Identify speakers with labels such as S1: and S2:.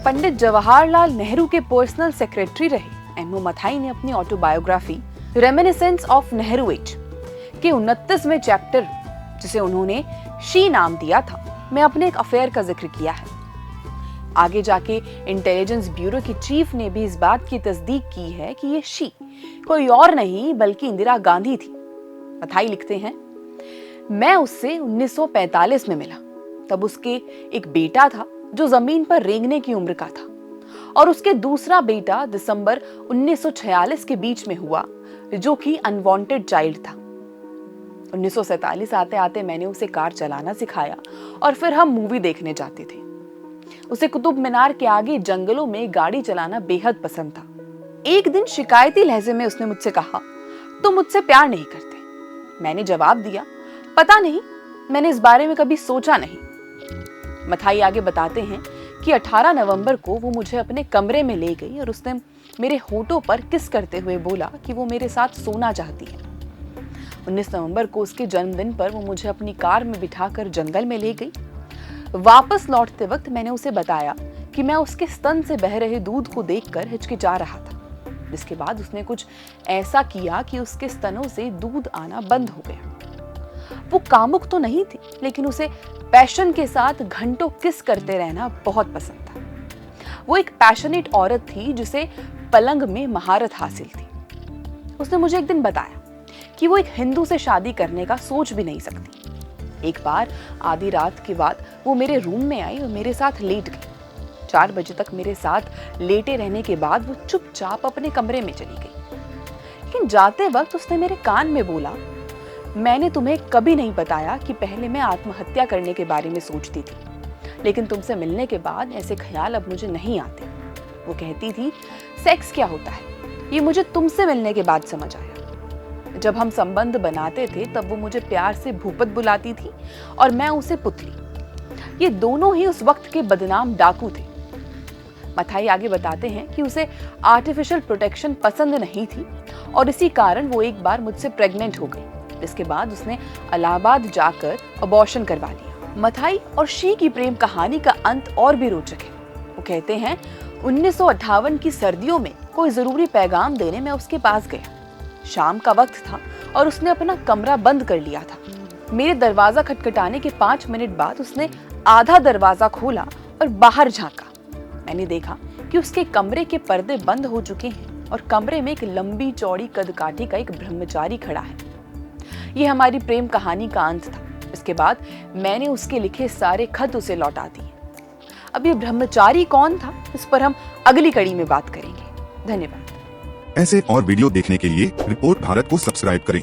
S1: पंडित जवाहरलाल नेहरू के personal secretary M O Mathai मथाई ने अपनी autobiography reminiscences of Nehru age के 29वें चैप्टर, जिसे उन्होंने शी नाम दिया था, में अपने एक अफेयर का जिक्र किया है। आगे जाके इंटेलिजेंस ब्यूरो की चीफ ने भी इस बात की तस्दीक की है कि ये शी कोई और नहीं बल्कि इंदिरा गांधी थी। मथाई लिखते हैं, मैं उससे 1945 में मिला। तब उसके एक बेटा था जो जमीन पर रेंगने की उम्र का था, और उसके दूसरा बेटा दिसंबर 1946 के बीच में हुआ, जो कि अनवांटेड चाइल्ड था। 1947 आते आते मैंने उसे कार चलाना सिखाया और फिर हम मूवी देखने जाते थे। उसे कुतुब मीनार के आगे जंगलों में गाड़ी चलाना बेहद पसंद था। एक दिन शिकायती लहजे में उसने मुझसे कहा, तुम मुझसे प्यार नहीं करते। मैंने जवाब दिया, पता नहीं, मैंने इस बारे में कभी सोचा नहीं। मथाई आगे बताते हैं कि 18 नवंबर को वो मुझे अपने कमरे में ले गई और उसने मेरे होठों पर किस करते हुए बोला कि वो मेरे साथ सोना चाहती है। 19 नवंबर को उसके जन्मदिन पर वो मुझे अपनी कार में बिठाकर जंगल में ले गई। वापस लौटते वक्त मैंने उसे बताया कि मैं उसके स्तन से बह रहे दूध को देखकर हिचकिचा रहा था। जिसके बाद उसने कुछ ऐसा किया कि उसके स्तनों से दूध आना बंद हो गया। वो कामुक तो नहीं थी, लेकिन उसे पैशन के साथ घंटों किस करते रहना बहुत पसंद था। वो एक पैशनेट औरत थी जिसे पलंग में महारत हासिल थी। उसने मुझे एक दिन बताया कि वो एक हिंदू से शादी करने का सोच भी नहीं सकती। एक बार आधी रात के बाद वो मेरे रूम में आई और मेरे साथ लेट गई। 4 बजे तक मेरे साथ लेटे रहने के बाद वो चुपचाप अपने कमरे में चली गई। लेकिन जाते वक्त उसने मेरे कान में बोला, मैंने तुम्हें कभी नहीं बताया कि पहले मैं आत्महत्या करने के बारे में सोचती थी, लेकिन तुमसे मिलने के बाद ऐसे ख्याल अब मुझे नहीं आते। वो कहती थी, सेक्स क्या होता है ये मुझे तुमसे मिलने के बाद समझ आया। जब हम संबंध बनाते थे तब वो मुझे प्यार से भूपत बुलाती थी और मैं उसे पुतली। ये दोनों ही उस वक्त के बदनाम डाकू थे। मथाई आगे बताते हैं कि उसे आर्टिफिशियल प्रोटेक्शन पसंद नहीं थी और इसी कारण वो एक बार मुझसे प्रेग्नेंट हो गई। इसके बाद उसने इलाहाबाद जाकर अबॉर्शन करवा लिया। मथाई और शी की प्रेम कहानी का अंत और भी रोचक है। वो कहते हैं, 1958 की सर्दियों में कोई जरूरी पैगाम देने मैं उसके पास गया। शाम का वक्त था और उसने अपना कमरा बंद कर लिया था। मेरे दरवाजा खटखटाने के 5 मिनट बाद उसने आधा दरवाजा खोला और बाहर झांका। मैंने देखा कि उसके कमरे के पर्दे बंद हो चुके हैं और कमरे में एक लंबी चौड़ी कदकाठी का एक ब्रह्मचारी खड़ा है। ये हमारी प्रेम कहानी का अंत था। इसके बाद मैंने उसके लिखे सारे खत उसे लौटा दिए। अब ये ब्रह्मचारी कौन था, इस पर हम अगली कड़ी में बात करेंगे। धन्यवाद।
S2: ऐसे और वीडियो देखने के लिए रिपोर्ट भारत को सब्सक्राइब करें।